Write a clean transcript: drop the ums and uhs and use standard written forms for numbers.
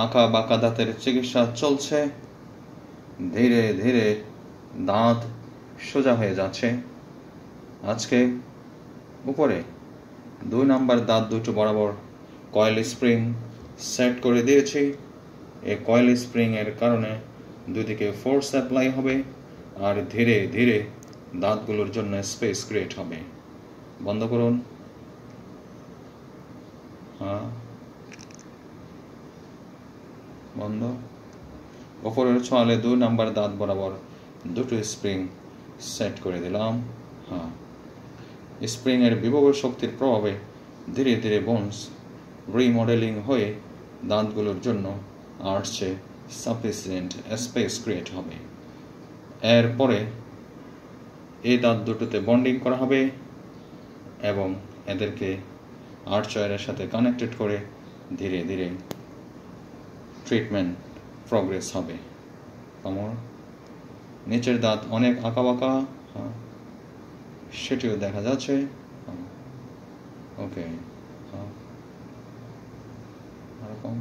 আঁকা বাঁকা দাঁতের চিকিৎসা চলছে। ধীরে ধীরে দাঁত সোজা হয়ে যাচ্ছে। আজকে উপরে 2 নাম্বার দাঁত দুটো বরাবর কয়েল স্প্রিং সেট করে দিয়েছি। এই কয়েল স্প্রিং এর কারণে দুদিকে ফোর্স অ্যাপ্লাই হবে আর ধীরে ধীরে দাঁতগুলোর জন্য স্পেস ক্রিয়েট হবে। বন্ধ করুন। হ্যাঁ, বন্ধ। ওপরের ছোঁয়ালে 2 নাম্বার দাঁত বরাবর দুটো স্প্রিং সেট করে দিলাম। হ্যাঁ, স্প্রিং এর বিভব শক্তির প্রভাবে ধীরে ধীরে বোনস রিমডেলিং হয়ে দাঁতগুলোর জন্য আর্চে সাফিসিয়েন্ট স্পেস ক্রিয়েট হবে। এরপরে এই দাঁত দুটোতে বন্ডিং করা হবে এবং এদেরকে আর্চওয়্যারের সাথে কানেক্টেড করে ধীরে ধীরে ট্রিটমেন্ট প্রগ্রেস হবে। আমার নিচের দাঁত অনেক আঁকা বাঁকা, সেটিও দেখা যাচ্ছে। ওকে, এরকম